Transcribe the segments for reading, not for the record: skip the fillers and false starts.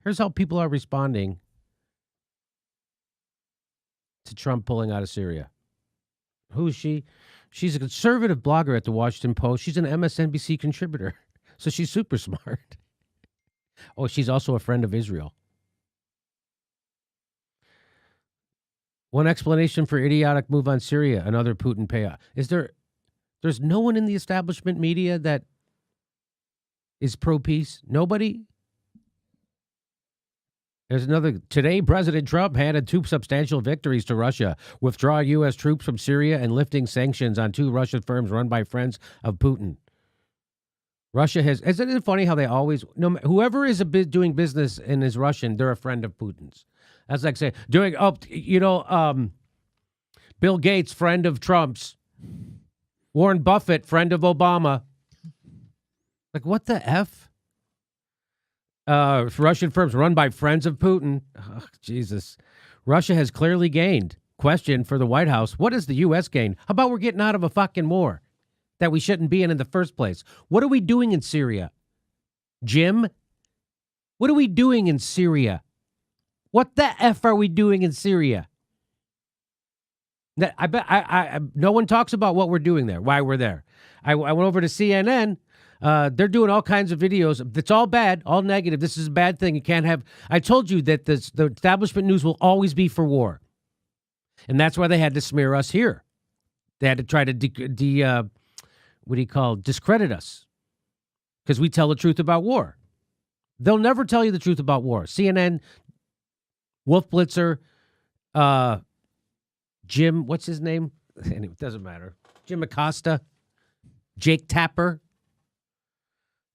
Here's how people are responding to Trump pulling out of Syria. Who is she? She's a conservative blogger at the Washington Post. She's an MSNBC contributor, so she's super smart. Oh, she's also a friend of Israel. One explanation for idiotic move on Syria, another Putin payoff. There's no one in the establishment media that is pro-peace? Nobody? There's another. Today, President Trump handed 2 substantial victories to Russia, withdrawing U.S. troops from Syria and lifting sanctions on 2 Russian firms run by friends of Putin. Russia has. Isn't it funny how they always, whoever is doing business and is Russian, they're a friend of Putin's. That's like saying, Bill Gates, friend of Trump's. Warren Buffett, friend of Obama. Like, what the F? Russian firms run by friends of Putin. Oh, Jesus. Russia has clearly gained. Question for the White House. What has the U.S. gained? How about we're getting out of a fucking war that we shouldn't be in the first place? What are we doing in Syria? Jim? What are we doing in Syria? What the F are we doing in Syria? I bet no one talks about what we're doing there, why we're there. I went over to CNN. They're doing all kinds of videos. It's all bad, all negative. This is a bad thing. You can't have. I told you that the establishment news will always be for war, and that's why they had to smear us here. They had to try to discredit us because we tell the truth about war. They'll never tell you the truth about war. CNN, Wolf Blitzer, Jim, what's his name? It doesn't matter. Jim Acosta, Jake Tapper.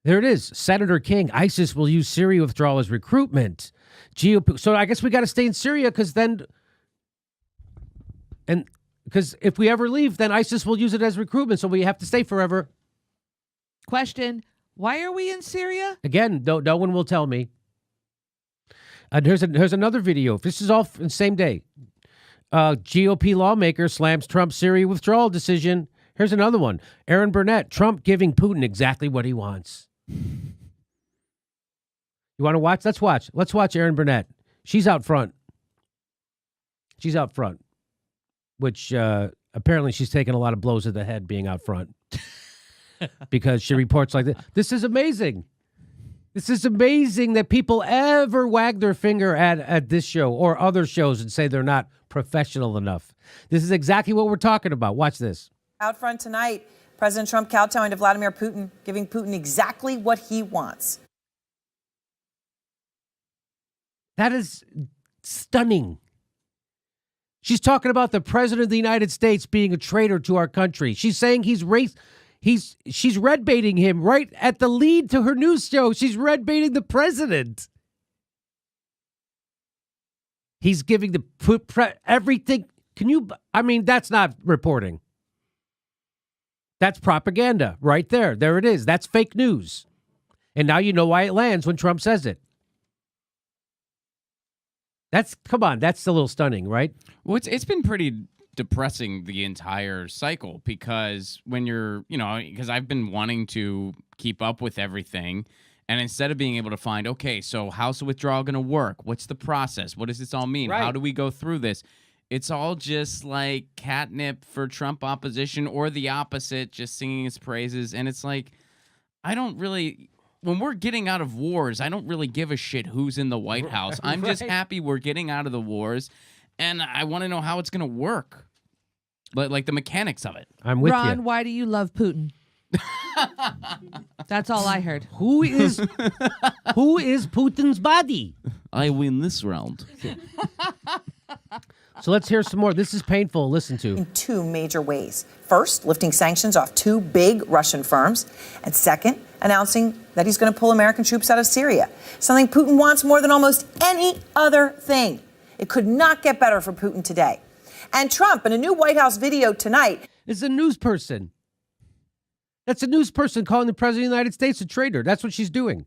There it is. Senator King, ISIS will use Syria withdrawal as recruitment. GOP. So I guess we got to stay in Syria because if we ever leave, then ISIS will use it as recruitment. So we have to stay forever. Question, why are we in Syria? Again, no one will tell me. Here's another video. This is all in the same day. GOP lawmaker slams Trump's Syria withdrawal decision. Here's another one. Aaron Burnett, Trump giving Putin exactly what he wants. You want to watch? Let's watch. Let's watch Aaron Burnett. She's out front. Which apparently she's taking a lot of blows to the head being out front because she reports like this. This is amazing. This is amazing that people ever wag their finger at this show or other shows and say they're not professional enough. This is exactly what we're talking about. Watch this. Out front tonight, President Trump kowtowing to Vladimir Putin, giving Putin exactly what he wants. That is stunning. She's talking about the president of the United States being a traitor to our country. She's saying he's she's red baiting him right at the lead to her news show. She's red baiting the president. He's giving everything. That's not reporting. That's propaganda right there. There it is. That's fake news. And now you know why it lands when Trump says it. Come on, that's a little stunning, right? Well, it's been pretty depressing the entire cycle because when because I've been wanting to keep up with everything, and instead of being able to find, okay, so how's the withdrawal going to work? What's the process? What does this all mean? Right. How do we go through this? It's all just like catnip for Trump opposition or the opposite, just singing his praises. And it's like, when we're getting out of wars, I don't really give a shit who's in the White House. I'm just happy we're getting out of the wars, and I want to know how it's going to work. Like the mechanics of it. I'm with you. Ron, why do you love Putin? That's all I heard. Who is Putin's body? I win this round. So let's hear some more. This is painful. Listen to. In 2 major ways. First, lifting sanctions off 2 big Russian firms. And second, announcing that he's going to pull American troops out of Syria. Something Putin wants more than almost any other thing. It could not get better for Putin today. And Trump, in a new White House video tonight, is a news person. That's a news person calling the president of the United States a traitor. That's what she's doing.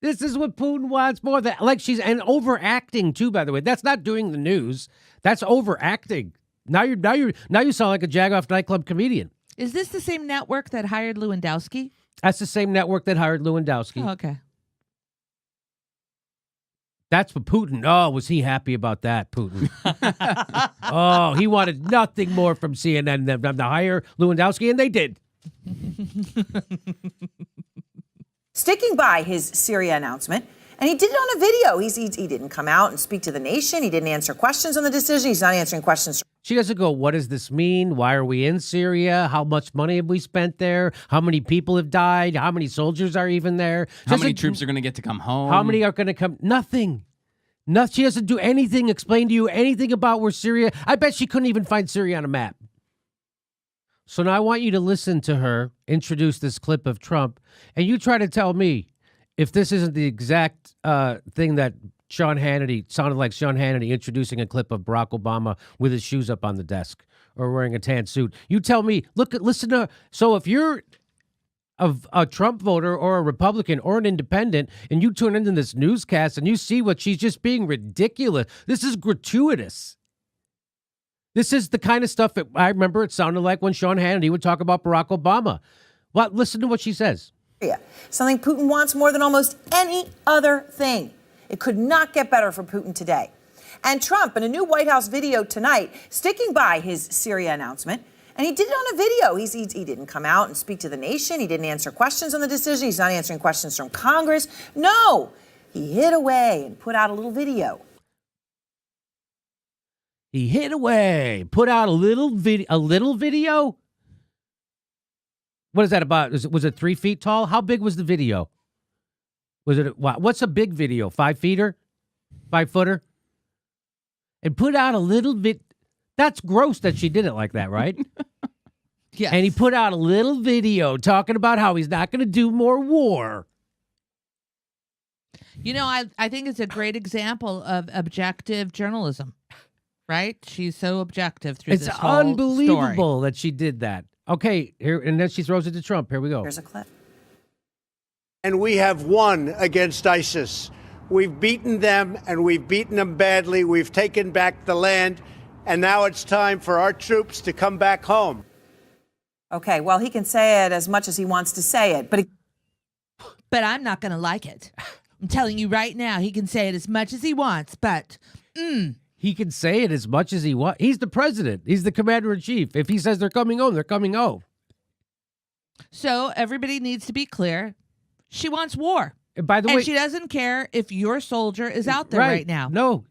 This is what Putin wants more than, and overacting too, by the way. That's not doing the news. That's overacting. Now you sound like a Jagoff nightclub comedian. Is this the same network that hired Lewandowski? That's the same network that hired Lewandowski. Oh, okay. That's what Putin. Oh, was he happy about that, Putin? Oh, he wanted nothing more from CNN than to hire Lewandowski, and they did. Sticking by his Syria announcement, and he did it on a video. He didn't come out and speak to the nation. He didn't answer questions on the decision. He's not answering questions. She doesn't go, what does this mean? Why are we in Syria? How much money have we spent there? How many people have died? How many soldiers are even there? How many troops are going to get to come home? How many are going to come? Nothing. She doesn't do anything, explain to you anything about where Syria. I bet she couldn't even find Syria on a map. So now I want you to listen to her introduce this clip of Trump, and you try to tell me if this isn't the exact thing that Sean Hannity sounded like Sean Hannity introducing a clip of Barack Obama with his shoes up on the desk or wearing a tan suit. You tell me, listen to her. So if you're a Trump voter or a Republican or an independent and you tune into this newscast and you see what she's just being ridiculous, this is gratuitous. This is the kind of stuff that I remember it sounded like when Sean Hannity would talk about Barack Obama. Well, listen to what she says. Something Putin wants more than almost any other thing. It could not get better for Putin today. And Trump, in a new White House video tonight, sticking by his Syria announcement, and he did it on a video. He didn't come out and speak to the nation. He didn't answer questions on the decision. He's not answering questions from Congress. No, he hid away and put out a little video. He hid away, put out a little video. What is that about? Was it 3 feet tall? How big was the video? Was it what's a big video? 5 feeter? 5 footer? And put out a little bit. That's gross that she did it like that, right? Yes. And he put out a little video talking about how he's not going to do more war. You know, I think it's a great example of objective journalism, right? She's so objective through this whole It's unbelievable story. that she did that. Okay, here, and then she throws it to Trump. Here we go. Here's a clip. And we have won against ISIS. We've beaten them, and we've beaten them badly. We've taken back the land, and now it's time for our troops to come back home. Okay, well, he can say it as much as he wants to say it, but I'm not going to like it. I'm telling you right now, he can say it as much as he wants, but He can say it as much as he wants. He's the president. He's the commander-in-chief. If he says they're coming home, they're coming home. So everybody needs to be clear. She wants war. And by the way, And she doesn't care if your soldier is out there right now. No.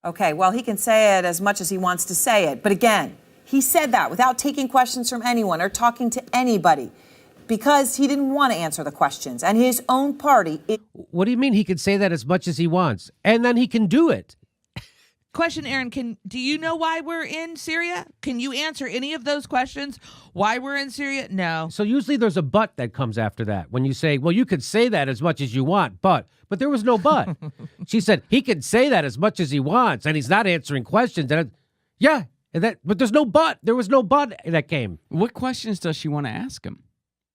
okay, well, he can say it as much as he wants to say it. But again, he said that without taking questions from anyone or talking to anybody because he didn't want to answer the questions. And his own party. What do you mean he can say that as much as he wants? And then he can do it. Question, Aaron, do you know why we're in Syria? Can you answer any of those questions? Why we're in Syria? No. So usually there's a but that comes after that. When you say, well, you could say that as much as you want, but there was no but. She said, he can say that as much as he wants, and he's not answering questions. And but there's no but. There was no but that came. What questions does she want to ask him?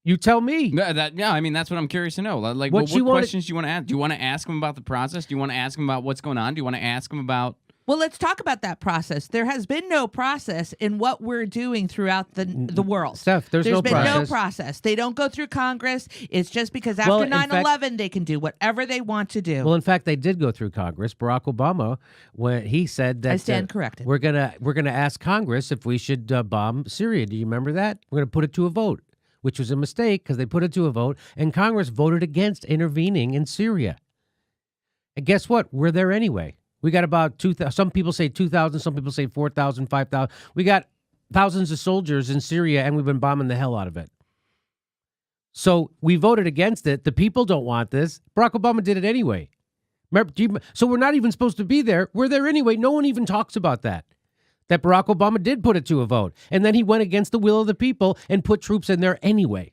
You tell me. I mean, that's what I'm curious to know. Like, What what questions do you want to ask? Do you want to ask him about the process? Do you want to ask him about what's going on? Do you want to ask him about... Well, let's talk about that process. There has been no process in what we're doing throughout the world. Steph, there's no been process. no process. They don't go through Congress. It's just because after 9/11, they can do whatever they want to do. Well, in fact, they did go through Congress. Barack Obama, when he said that I stand corrected. We're gonna ask Congress if we should bomb Syria. Do you remember that? We're gonna put it to a vote, which was a mistake because they put it to a vote, and Congress voted against intervening in Syria. And guess what? We're there anyway. We got about 2,000. Some people say 2,000. Some people say 4,000, 5,000. We got thousands of soldiers in Syria, and we've been bombing the hell out of it. So we voted against it. The people don't want this. Barack Obama did it anyway. So we're not even supposed to be there. We're there anyway. No one even talks about that Barack Obama did put it to a vote. And then he went against the will of the people and put troops in there anyway.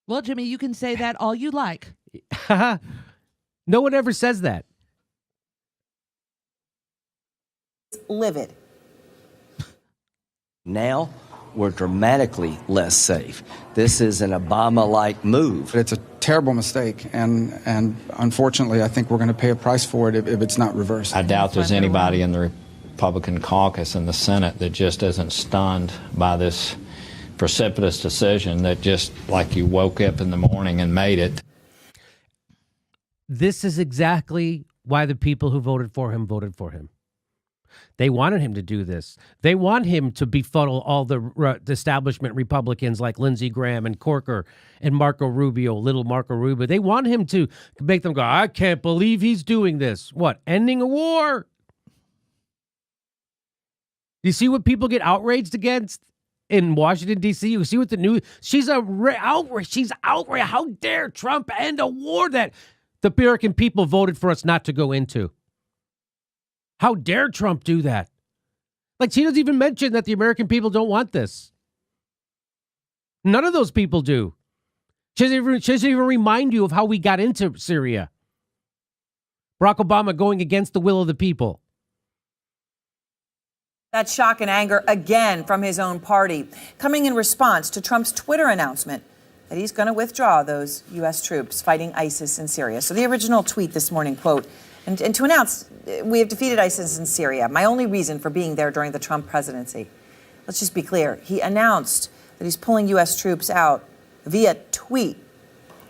Well, Jimmy, you can say that all you like. No one ever says that. Livid. Now we're dramatically less safe. This is an Obama-like move. It's a terrible mistake, and unfortunately, I think we're going to pay a price for it if it's not reversed. I doubt there's anybody in the Republican caucus in the Senate that just isn't stunned by this precipitous decision that just like you woke up in the morning and made it. This is exactly why the people who voted for him. They wanted him to do this. They want him to befuddle all the establishment Republicans like Lindsey Graham and Corker and Marco Rubio, little Marco Rubio. They want him to make them go, I can't believe he's doing this. What? Ending a war? You see what people get outraged against in Washington, D.C.? You see what the news... She's outraged. She's outraged. How dare Trump end a war that the American people voted for us not to go into? How dare Trump do that? Like, she doesn't even mention that the American people don't want this. None of those people do. She doesn't even remind you of how we got into Syria. Barack Obama going against the will of the people. That shock and anger again from his own party, coming in response to Trump's Twitter announcement that he's going to withdraw those U.S. troops fighting ISIS in Syria. So the original tweet this morning, quote, and to announce, we have defeated ISIS in Syria. My only reason for being there during the Trump presidency. Let's just be clear. He announced that he's pulling U.S. troops out via tweet.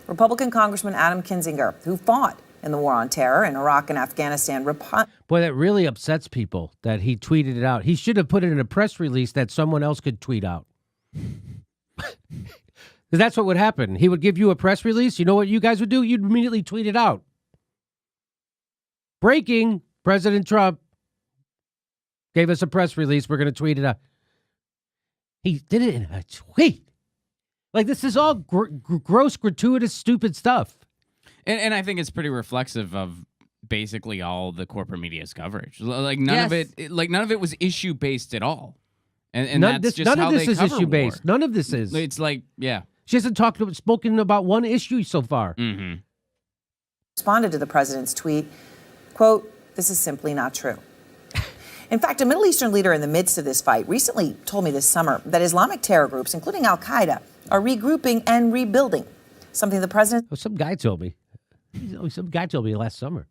Republican Congressman Adam Kinzinger, who fought in the war on terror in Iraq and Afghanistan. Boy, that really upsets people that he tweeted it out. He should have put it in a press release that someone else could tweet out. That's what would happen. He would give you a press release. You know what you guys would do? You'd immediately tweet it out. Breaking, President Trump gave us a press release. We're going to tweet it out. He did it in a tweet. Like, this is all gross, gratuitous, stupid stuff. And I think it's pretty reflexive of basically all the corporate media's coverage. Like none of it was issue based at all. And that's just how they cover war. None of this is issue based. None of this is. It's like, yeah. She hasn't spoken about one issue so far. Mm-hmm. Responded to the president's tweet, quote, this is simply not true. In fact, a Middle Eastern leader in the midst of this fight recently told me this summer that Islamic terror groups, including al-Qaeda, are regrouping and rebuilding, something the president... Oh, some guy told me last summer.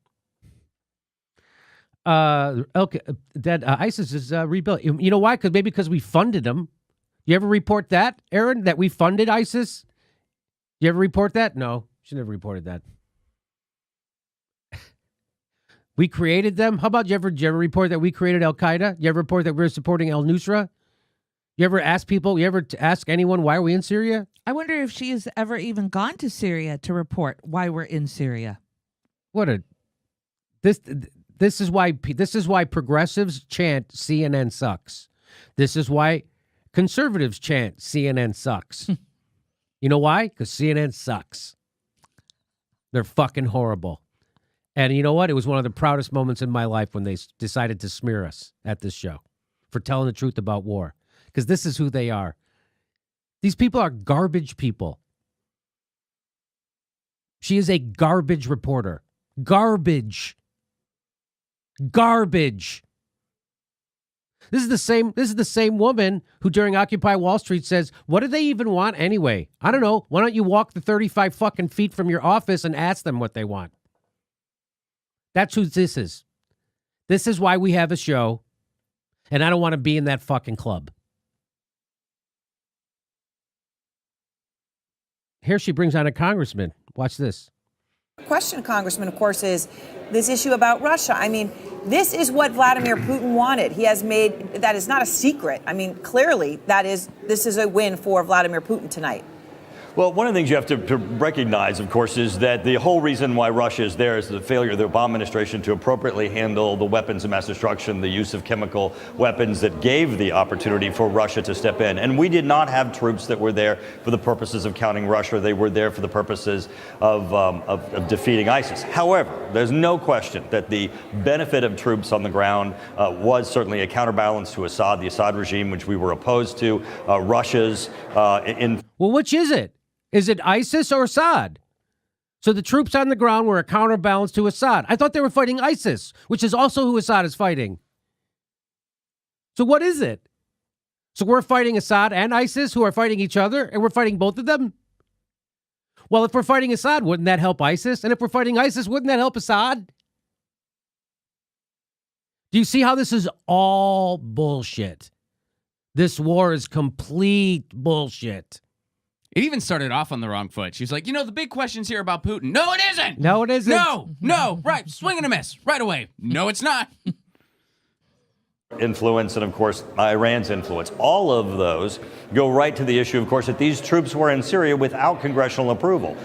That ISIS is rebuilt. You know why? Because we funded them. You ever report that, Aaron, that we funded ISIS? You ever report that? No, she never reported that. We created them. How about you ever report that we created al-Qaeda? You ever report that we're supporting al-Nusra? You ever ask people, you ever ask anyone, why are we in Syria? I wonder if she has ever even gone to Syria to report why we're in Syria. This is why progressives chant CNN sucks. This is why conservatives chant CNN sucks. You know why? Because CNN sucks. They're fucking horrible. And you know what? It was one of the proudest moments in my life when they decided to smear us at this show for telling the truth about war. Because this is who they are. These people are garbage people. She is a garbage reporter. Garbage. Garbage. This is the same woman who during Occupy Wall Street says, what do they even want anyway? I don't know. Why don't you walk the 35 fucking feet from your office and ask them what they want? That's who this is. This is why we have a show, and I don't want to be in that fucking club. Here she brings on a congressman. Watch this. Question, Congressman, of course, is this issue about Russia. I mean, this is what Vladimir Putin wanted. He has made, that is not a secret. I mean, clearly, this is a win for Vladimir Putin tonight. Well, one of the things you have to recognize, of course, is that the whole reason why Russia is there is the failure of the Obama administration to appropriately handle the weapons of mass destruction, the use of chemical weapons that gave the opportunity for Russia to step in. And we did not have troops that were there for the purposes of counting Russia. They were there for the purposes of defeating ISIS. However, there's no question that the benefit of troops on the ground was certainly a counterbalance to Assad, the Assad regime, which we were opposed to, Russia's Well, which is it? Is it ISIS or Assad? So the troops on the ground were a counterbalance to Assad. I thought they were fighting ISIS, which is also who Assad is fighting. So what is it? So we're fighting Assad and ISIS who are fighting each other, and we're fighting both of them? Well, if we're fighting Assad, wouldn't that help ISIS? And if we're fighting ISIS, wouldn't that help Assad? Do you see how this is all bullshit? This war is complete bullshit. It even started off on the wrong foot. She's like, the big question's here about Putin. No, it isn't. No, it isn't. No, right. Swing and a miss right away. No, it's not. Influence and, of course, Iran's influence. All of those go right to the issue, of course, that these troops were in Syria without congressional approval.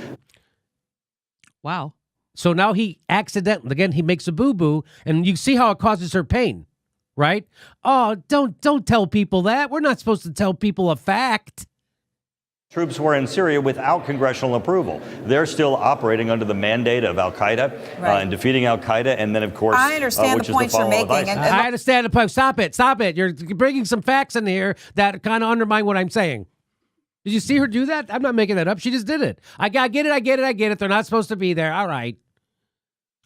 Wow. So now he he makes a boo-boo, and you see how it causes her pain, right? Oh, don't tell people that. We're not supposed to tell people a fact. Troops were in Syria without congressional approval. They're still operating under the mandate of al-Qaeda and defeating al-Qaeda, and then, of course, I understand which the is points the you're fall of making. ISIS. And I understand the point. Stop it. You're bringing some facts in here that kind of undermine what I'm saying. Did you see her do that? I'm not making that up. She just did it. I get it. They're not supposed to be there. All right.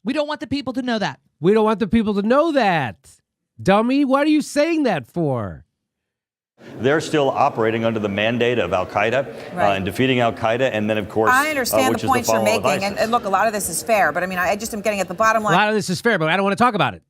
We don't want the people to know that. We don't want the people to know that. Dummy, what are you saying that for? They're still operating under the mandate of al-Qaeda and defeating al-Qaeda, and then, of course, I understand which the is points the you're fall of making, ISIS. and look, a lot of this is fair, but I mean, I just am getting at the bottom A line. lot of this is fair, but I don't want to talk about it.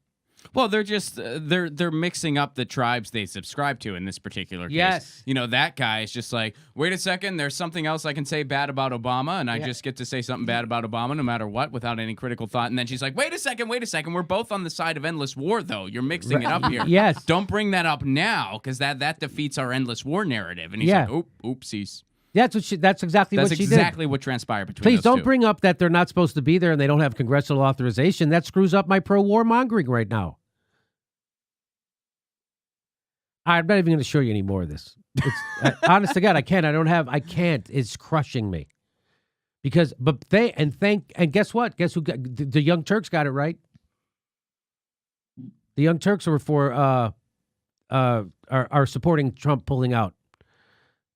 Well, they're just they're mixing up the tribes they subscribe to in this particular case. Yes. That guy is just like, wait a second, there's something else I can say bad about Obama, and I just get to say something bad about Obama no matter what without any critical thought. And then she's like, wait a second, we're both on the side of endless war, though. You're mixing it up here. Yes. Don't bring that up now, because that defeats our endless war narrative. And he's like, oopsies. That's exactly what she did. That's exactly what transpired between Please those don't two. bring up that they're not supposed to be there and they don't have congressional authorization. That screws up my pro-war mongering right now. I'm not even going to show you any more of this. Honest to God, I can't. I can't. It's crushing me. Because, and guess what? Guess who the Young Turks got it right. The Young Turks are are supporting Trump pulling out.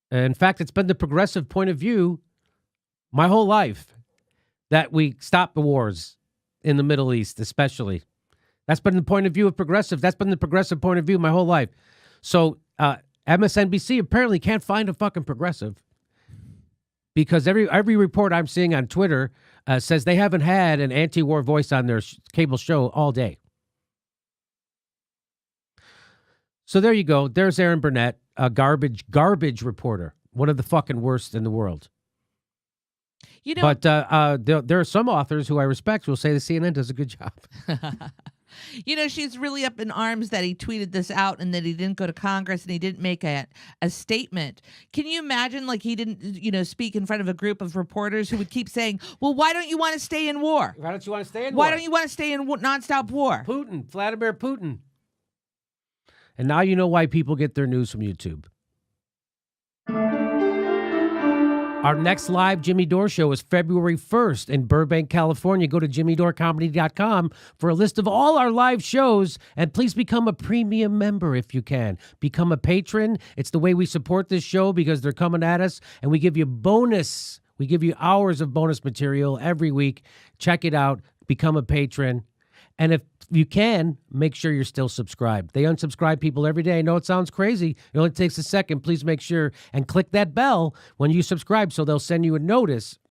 In fact, it's been the progressive point of view my whole life that we stop the wars in the Middle East, especially. That's been the point of view of progressive. That's been the progressive point of view my whole life. So MSNBC apparently can't find a fucking progressive because every report I'm seeing on Twitter says they haven't had an anti-war voice on their cable show all day. So there you go. There's Aaron Burnett, a garbage reporter, one of the fucking worst in the world. But there are some authors who I respect who will say the CNN does a good job. She's really up in arms that he tweeted this out and that he didn't go to Congress and he didn't make a statement. Can you imagine, like, he didn't, speak in front of a group of reporters who would keep saying, well, why don't you want to stay in war? Why don't you want to stay in war? Why don't you want to stay in nonstop war? Putin, Vladimir Putin. And now you know why people get their news from YouTube. Our next live Jimmy Dore show is February 1st in Burbank, California. Go to jimmydorecomedy.com for a list of all our live shows, and please become a premium member if you can. Become a patron. It's the way we support this show because they're coming at us, and we give you bonus. We give you hours of bonus material every week. Check it out. Become a patron. And if you can, make sure you're still subscribed. They unsubscribe people every day. I know it sounds crazy. It only takes a second. Please make sure and click that bell when you subscribe so they'll send you a notice